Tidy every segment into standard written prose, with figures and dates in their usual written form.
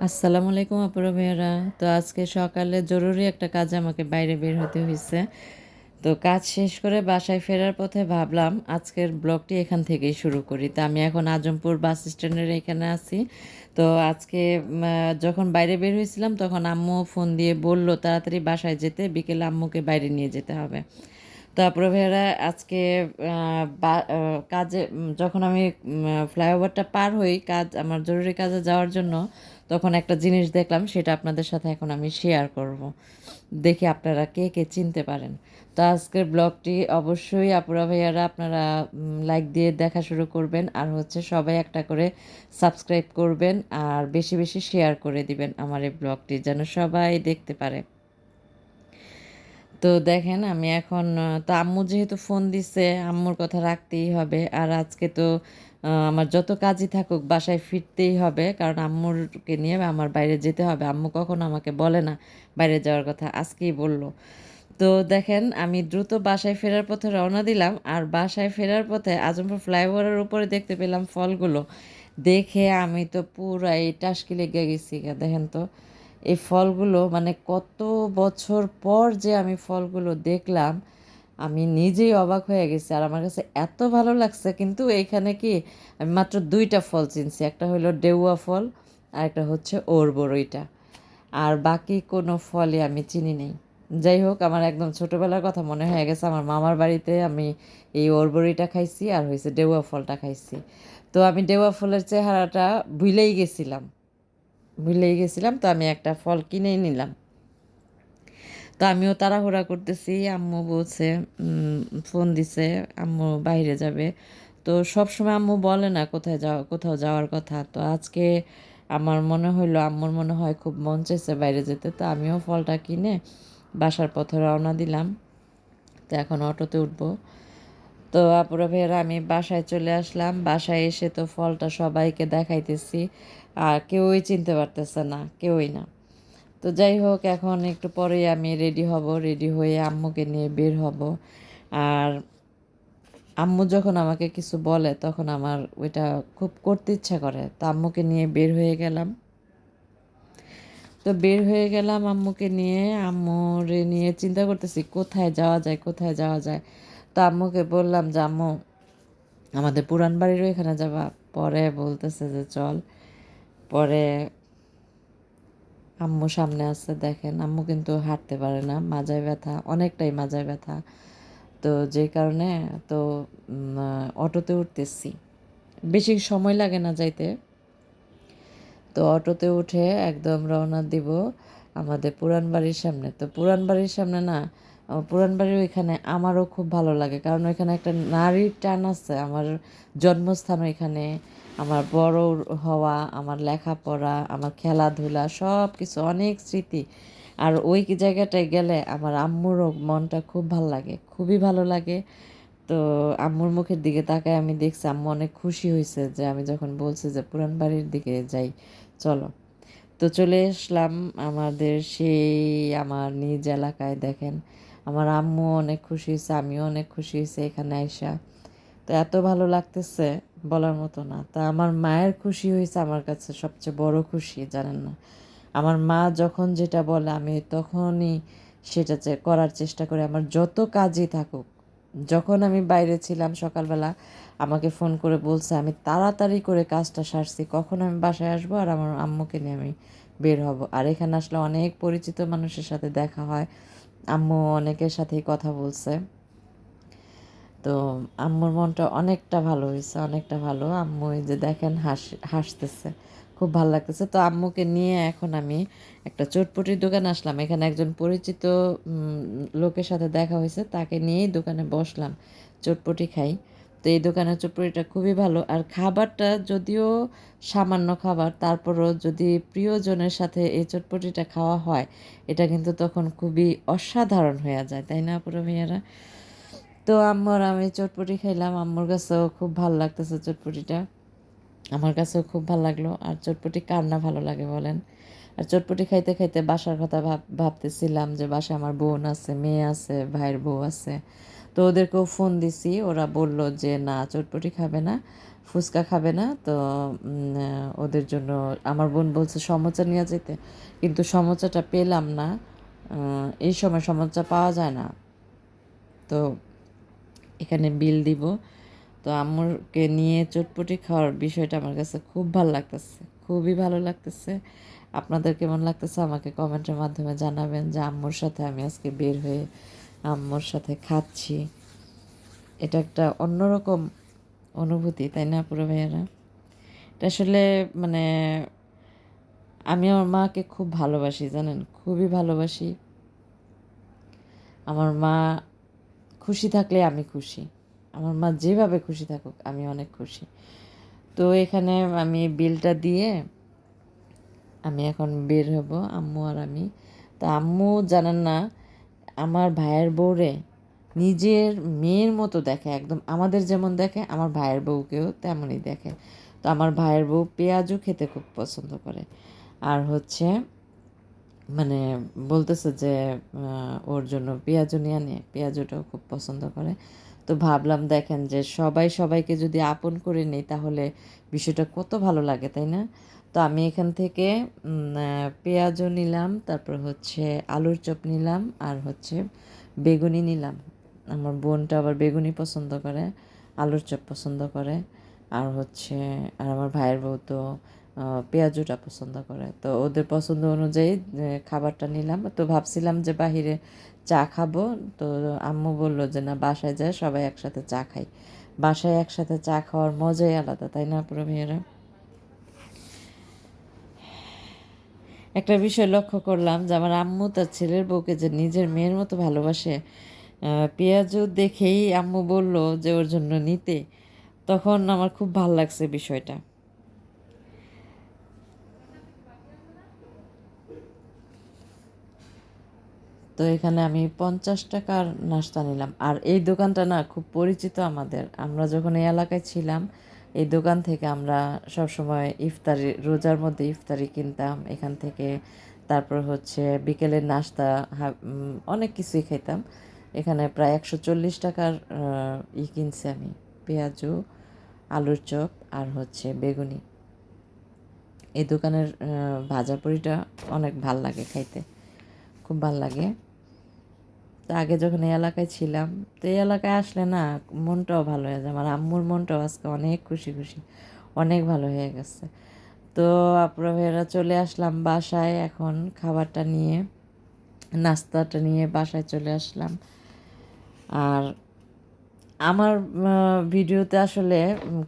আসসালামু আলাইকুম আপুরা ভাইয়ারা। তো আজকে সকালে জরুরি একটা কাজে আমাকে বাইরে বের হতে হয়েছে। তো কাজ শেষ করে বাসায় ফেরার পথে ভাবলাম আজকের ব্লগটি এখান থেকেই শুরু করি। তো আমি এখন আজমপুর বাস স্ট্যান্ডের এখানে আছি। তো আজকে যখন বাইরে বের হয়েছিলাম তখন আম্মু ফোন দিয়ে বলল তাড়াতাড়ি বাসায় যেতে, বিকেলে আম্মুকে বাইরে নিয়ে যেতে হবে। তারপরে ভাইয়ারা আজকে কাজে যখন আমি ফ্লাইওভারটা পার হই আমার জরুরি কাজে যাওয়ার জন্য, তখন একটা জিনিস দেখলাম, সেটা আপনাদের সাথে এখন আমি শেয়ার করব। দেখি আপনারা কে কে চিনতে পারেন। তো আজকের ব্লগটি অবশ্যই আপুরা ভাইয়ারা আপনারা লাইক দিয়ে দেখা শুরু করবেন, আর হচ্ছে সবাই একটা করে সাবস্ক্রাইব করবেন, আর বেশি বেশি শেয়ার করে দিবেন আমার এই ব্লগটি, যেন সবাই দেখতে পারে। তো দেখেন আমি এখন তো আম্মু যেহেতু ফোন দিছে, আম্মুর কথা রাখতেই হবে। আর আজকে তো আমার যত কাজই থাকুক বাসায় ফিরতেই হবে, কারণ আম্মুরকে নিয়ে আমার বাইরে যেতে হবে। আম্মু কখনো আমাকে বলে না বাইরে যাওয়ার কথা, আজকেই বলল। তো দেখেন আমি দ্রুত বাসায় ফেরার পথে রওনা দিলাম, আর বাসায় ফেরার পথে আজমপুর ফ্লাইওভারের উপরে দেখতে পেলাম ফলগুলো। দেখে আমি তো পুরাই টাসকি লেগে গেছি গা। দেখেন তো এই ফলগুলো, মানে কত বছর পর যে আমি ফলগুলো দেখলাম, আমি নিজেই অবাক হয়ে গেছি। আর আমার কাছে এত ভালো লাগছে, কিন্তু এইখানে কি আমি মাত্র দুইটা ফল চিনছি, একটা হলো ডেউয়া ফল আর একটা হচ্ছে ওরবড়ইটা। আর বাকি কোনো ফলই আমি চিনি নেই। যাই হোক, আমার একদম ছোটোবেলার কথা মনে হয়ে গেছে। আমার মামার বাড়িতে আমি এই ওরবড়িটা খাইছি, আর হয়েছে ডেউয়া ফলটা খাইছি। তো আমি ডেউয়া ফলের চেহারাটা ভুলেই গেছিলাম। তো আমি একটা ফল কিনেই নিলাম। তো আমিও তাড়াহুড়া করতেছি, আম্মু বলছে, ফোন দিছে, আম্মু বাইরে যাবে। তো সব সময় আম্মু বলে না কোথাও যাওয়ার কথা। তো আজকে আমার মনে হইলো, আম্মুর মনে হয় খুব মন চাইছে বাইরে যেতে। তো আমিও ফলটা কিনে বাসার পথে রওনা দিলাম। তো এখন অটোতে উঠবো। তো আপুরা ভাইয়েরা আমি বাসায় চলে আসলাম। বাসায় এসে তো ফলটা সবাইকে দেখাইতেছি, আর কেউই চিনতে পারতেছে না, কেউই না। তো যাই হোক, এখন একটু পরেই আমি রেডি হব, রেডি হয়ে আম্মুকে নিয়ে বের হব। আর আম্মু যখন আমাকে কিছু বলে তখন আমার ওইটা খুব করতে ইচ্ছা করে। তো আম্মুকে নিয়ে বের হয়ে গেলাম। তো বের হয়ে গেলাম আম্মুকে নিয়ে, আম্মুরে নিয়ে চিন্তা করতেছি কোথায় যাওয়া যায়, কোথায় যাওয়া যায়। তো আম্মুকে বললাম যে আম্মু, আমাদের পুরান বাড়িরও এখানে যাবা? পরে বলতেছে যে চল। পরে আম্মু সামনে আছে, দেখেন আম্মু কিন্তু হাঁটতে পারে না, মাজায় ব্যথা, অনেকটাই মাজায় ব্যথা। তো যেই কারণে তো অটোতে উঠতেছি, বেশি সময় লাগে না যাইতে। তো অটোতে উঠে একদম রওনা দিব আমাদের পুরান বাড়ির সামনে। তো পুরান বাড়ির সামনে না, পুরান বাড়ির ওইখানে আমারও খুব ভালো লাগে, কারণ ওইখানে একটা নারীর টান আছে। আমার জন্মস্থান ওইখানে, আমার বড় হওয়া, আমার লেখাপড়া, আমার খেলাধুলা, সব কিছু, অনেক স্মৃতি। আর ওই জায়গাটায় গেলে আমার আম্মুরও মনটা খুব ভালো লাগে, খুবই ভালো লাগে। তো আম্মুর মুখের দিকে তাকায় আমি দেখছি আম্মু অনেক খুশি হয়েছে যে আমি যখন বলছি যে পুরান বাড়ির দিকে যাই, চলো। তো চলে আসলাম আমাদের সেই আমার নিজ এলাকায়। দেখেন আমার আম্মু অনেক খুশি হয়েছে, আমিও অনেক খুশি হয়েছে এখানে আইসা। তো এত ভালো লাগতেছে বলার মতো না। তা আমার মায়ের খুশি হয়েছে আমার কাছে সবচেয়ে বড় খুশি, জানেন না। আমার মা যখন যেটা বলে আমি তখনই সেটা করার চেষ্টা করি, আমার যত কাজই থাকুক। যখন আমি বাইরে ছিলাম সকালবেলা, আমাকে ফোন করে বলছে, আমি তাড়াতাড়ি করে কাজটা সারছি, কখন আমি বাসায় আসবো আর আমার আম্মুকে নিয়ে আমি বের হব। আর এখানে আসলে অনেক পরিচিত মানুষের সাথে দেখা হয়, আম্মু অনেকের সাথেই কথা বলছে। তো আম্মুর মনটা অনেকটা ভালো হয়েছে, অনেকটা ভালো। আম্মু এই যে দেখেন হাসতেছে, খুব ভালো লাগতেছে। তো আম্মুকে নিয়ে এখন আমি একটা চটপটির দোকানে আসলাম। এখানে একজন পরিচিত লোকের সাথে দেখা হয়েছে, তাকে নিয়েই দোকানে বসলাম, চটপটি খাই। তো এই দোকানের চটপটিটা খুবই ভালো। আর খাবারটা যদিও সামান্য খাবার, তারপরও যদি প্রিয়জনের সাথে এই চটপটিটা খাওয়া হয়, এটা কিন্তু তখন খুবই অসাধারণ হয়ে যায়, তাই না পুরো ভাইয়ারা? তো আমি চটপটি খাইলাম, আম্মুর কাছেও খুব ভালো লাগতেছে চটপটিটা, আমার কাছেও খুব ভালো লাগলো। আর চটপটি কার না ভালো লাগে বলেন? আর চটপটি খাইতে খাইতে বাসার কথা ভাবতেছিলাম যে বাসায় আমার বোন আছে, মেয়ে আছে, ভাইয়ের বউ আছে। তো ওদেরকেও ফোন দিছি, ওরা বলল যে না চটপটি খাবে না, ফুচকা খাবে না, তো ওদের জন্য আমার বোন বলছে সমোচা নিয়ে যেতে, কিন্তু সমোচাটা পেলাম না। এই সময় সমোচা পাওয়া যায় না। তো এখানে বিল দিব। তো আম্মুরকে নিয়ে চটপটি খাওয়ার বিষয়টা আমার কাছে খুব ভালো লাগতেছে, খুবই ভালো লাগতেছে। আপনাদের কেমন লাগতেছে আমাকে কমেন্টের মাধ্যমে জানাবেন, যে আম্মুর সাথে আমি আজকে বের হয়ে আম্মুর সাথে খাচ্ছি। এটা একটা অন্যরকম অনুভূতি, তাই না পুরো ভাইয়ারা? এটা আসলে মানে আমি আমার মাকে খুব ভালোবাসি, জানেন, খুবই ভালোবাসি। আমার মা খুশি থাকলে আমি খুশি, আমার মা যেভাবে খুশি থাকুক আমি অনেক খুশি। তো এখানে আমি বিলটা দিয়ে আমি এখন বের হব, আম্মু আর আমি। তো আম্মু জানেন না, আমার ভাইয়ের বউরে নিজের মেয়ের মতো দেখে, একদম আমাদের যেমন দেখে আমার ভাইয়ের বউকেও তেমনই দেখে। তো আমার ভাইয়ের বউ পেঁয়াজও খেতে খুব পছন্দ করে, আর হচ্ছে মানে বলতেছে যে ওর জন্য পেঁয়াজও নিয়ে আনে, পেঁয়াজটাও খুব পছন্দ করে। তো ভাবলাম দেখেন যে সবাই সবাইকে যদি আপন করে নেই তাহলে বিষয়টা কত ভালো লাগে, তাই না? তো আমি এখান থেকে পেঁয়াজও নিলাম, তারপর হচ্ছে আলুর চপ নিলাম, আর হচ্ছে বেগুনি নিলাম। আমার বোনটা আবার বেগুনি পছন্দ করে, আলুর চপ পছন্দ করে, আর হচ্ছে আর আমার ভাইয়ের বউ তো পেঁয়াজুটা পছন্দ করে। তো ওদের পছন্দ অনুযায়ী খাবারটা নিলাম। তো ভাবছিলাম যে বাহিরে চা খাবো, তো আম্মু বললো যে না, বাসায় যায় সবাই একসাথে চা খাই। বাসায় একসাথে চা খাওয়ার মজাই আলাদা, তাই না পুরো মেয়েরা? একটা বিষয় লক্ষ্য করলাম যে আমার আম্মু তার ছেলের বউকে যে নিজের মেয়ের মতো ভালোবাসে, পেঁয়াজু দেখেই আম্মু বলল যে ওর জন্য নিতে। তখন আমার খুব ভাল লাগছে বিষয়টা। তো এখানে আমি 50 টাকার নাস্তা নিলাম। আর এই দোকানটা না খুব পরিচিত আমাদের, আমরা যখন এই এলাকায় ছিলাম এই দোকান থেকে আমরা সবসময় ইফতারি, রোজার মধ্যে ইফতারি কিনতাম এখান থেকে। তারপর হচ্ছে বিকেলের নাস্তা, অনেক কিছুই খাইতাম। এখানে প্রায় 140 টাকার কিনছি আমি, পেঁয়াজু, আলুর চপ আর হচ্ছে বেগুনি। এই দোকানের ভাজা পুরিটা অনেক ভাল লাগে খাইতে, খুব ভাল লাগে। তো আগে যখন এই এলাকায় ছিলাম, তো এই এলাকায় আসলে না মনটাও ভালো হয়ে যায়, আমার আম্মুর মনটাও আজকে অনেক খুশি খুশি, অনেক ভালো হয়ে গেছে। তো আপনারা ভাইয়েরা চলে আসলাম বাসায়, এখন খাবারটা নিয়ে, নাস্তাটা নিয়ে বাসায় চলে আসলাম। আর আমার ভিডিওতে আসলে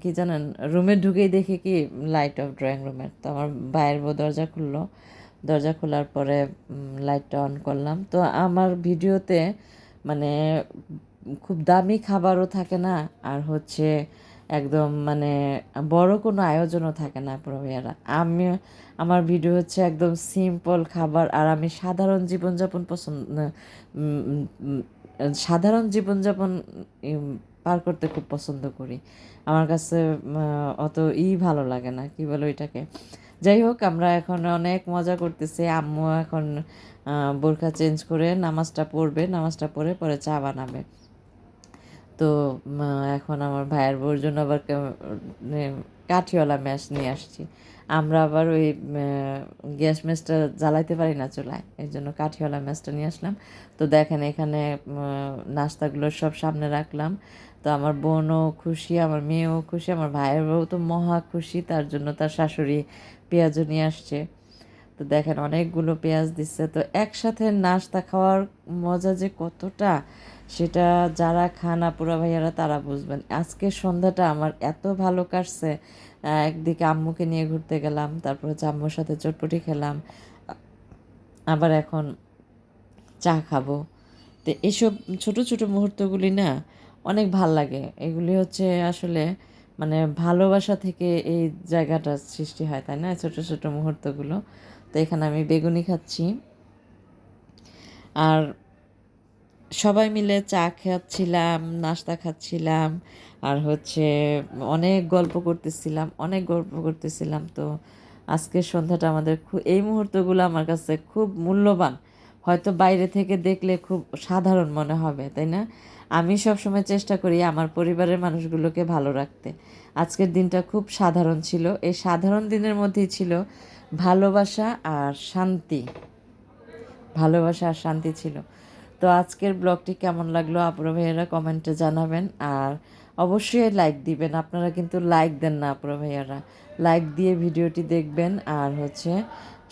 কি জানেন, রুমে ঢুকেই দেখি কি লাইট অফ ড্রয়িং রুমের। তো আমার ভাইয়ের বউ দরজা খুললো, দরজা খোলার পরে লাইটটা অন করলাম। তো আমার ভিডিওতে মানে খুব দামি খাবারও থাকে না, আর হচ্ছে একদম মানে বড় কোনো আয়োজনও থাকে না পুরো ভাইয়ারা। আমি, আমার ভিডিও হচ্ছে একদম সিম্পল খাবার, আর আমি সাধারণ জীবনযাপন পছন্দ, উম, উম, সাধারণ জীবনযাপন পার করতে খুব পছন্দ করি। আমার কাছে অত ভালো লাগে না, কি বলো এটাকে। যাই হোক, আমরা এখন অনেক মজা করতেছি। আম্মু এখন বোরকা চেঞ্জ করে নামাজটা পড়বে, নামাজটা পড়ে পরে চা বানাবে। তো এখন আমার ভাইয়ের বউর জন্য আবার কাঠিওয়ালা ম্যাশ নিয়ে আসছি। আমরা আবার ওই গ্যাস ম্যাচটা জ্বালাইতে পারি না চুলায়, এই জন্য কাঠিওয়ালা ম্যাচটা নিয়ে আসলাম। তো দেখেন এখানে নাস্তাগুলো সব সামনে রাখলাম। তো আমার বোনও খুশি, আমার মেয়েও খুশি, আমার ভাইয়ের বউ তো মহা খুশি, তার জন্য তার শাশুড়ি পেঁয়াজও নিয়ে আসছে। তো দেখেন অনেকগুলো পেঁয়াজ দিচ্ছে। তো একসাথে নাস্তা খাওয়ার মজা যে কতটা, সেটা যারা খান আপুরা ভাইয়ারা তারা বুঝবেন। আজকের সন্ধ্যাটা আমার এত ভালো কাটছে। একদিকে আম্মুকে নিয়ে ঘুরতে গেলাম, তারপর হচ্ছে আম্মুর সাথে চটপটি খেলাম, আবার এখন চা খাবো। তো এসব ছোট ছোট মুহূর্তগুলি না অনেক ভাল লাগে। এগুলি হচ্ছে আসলে মানে ভালোবাসা থেকে এই জায়গাটা সৃষ্টি হয়, তাই না, ছোট ছোট মুহূর্তগুলো। তো এখানে আমি বেগুনি খাচ্ছি, আর সবাই মিলে চা খাচ্ছিলাম, নাস্তা খাচ্ছিলাম, আর হচ্ছে অনেক গল্প করতেছিলাম, অনেক গল্প করতেছিলাম। তো আজকের সন্ধ্যাটা আমাদের এই মুহূর্তগুলো আমার কাছে খুব মূল্যবান, হয়তো বাইরে থেকে দেখলে খুব সাধারণ মনে হবে, তাই না? আমি সবসময় চেষ্টা করি আমার পরিবারের মানুষগুলোকে ভালো রাখতে। আজকের দিনটা খুব সাধারণ ছিল। এই সাধারণ দিনের মধ্যেই ছিল ভালোবাসা আর শান্তি। ভালোবাসা আর শান্তি ছিল। তো আজকের ব্লগটি কেমন লাগলো আপুরা ভাইয়ারা কমেন্টে জানাবেন, আর অবশ্যই লাইক দিবেন। আপনারা কিন্তু লাইক দেন না আপুরা ভাইয়ারা, লাইক দিয়ে ভিডিওটি দেখবেন। আর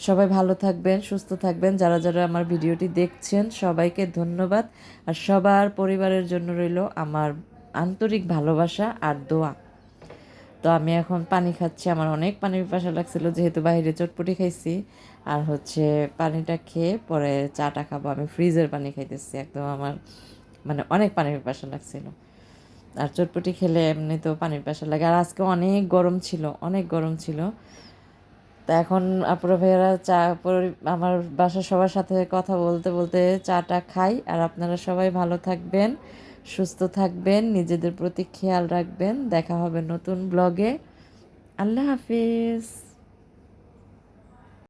সবাই ভালো থাকবেন, সুস্থ থাকবেন। যারা যারা আমার ভিডিওটি দেখছেন সবাইকে ধন্যবাদ, আর সবার পরিবারের জন্য রইল আমার আন্তরিক ভালোবাসা আর দোয়া। তো আমি এখন পানি খাচ্ছি, আমার অনেক পানি পিপাসা লাগছিল যেহেতু বাইরে চটপটি খাইছি। আর পানিটা খেয়ে পরে চাটা খাবো। আমি ফ্রিজের পানি খাইতেছি, একদম আমার মানে অনেক পানি পিপাসা লাগছিল। আর চটপটি খেলে এমনিতেও পানি পিপাসা লাগে। আর আজকে অনেক গরম ছিল, অনেক গরম ছিল। তা এখন আপুরা ভাইয়ারা আমার বাসার সবার সাথে কথা বলতে বলতে চাটা খাই। আর আপনারা সবাই ভালো থাকবেন, সুস্থ থাকবেন, নিজেদের প্রতি খেয়াল রাখবেন। দেখা হবে নতুন ব্লগে। আল্লাহ হাফিজ।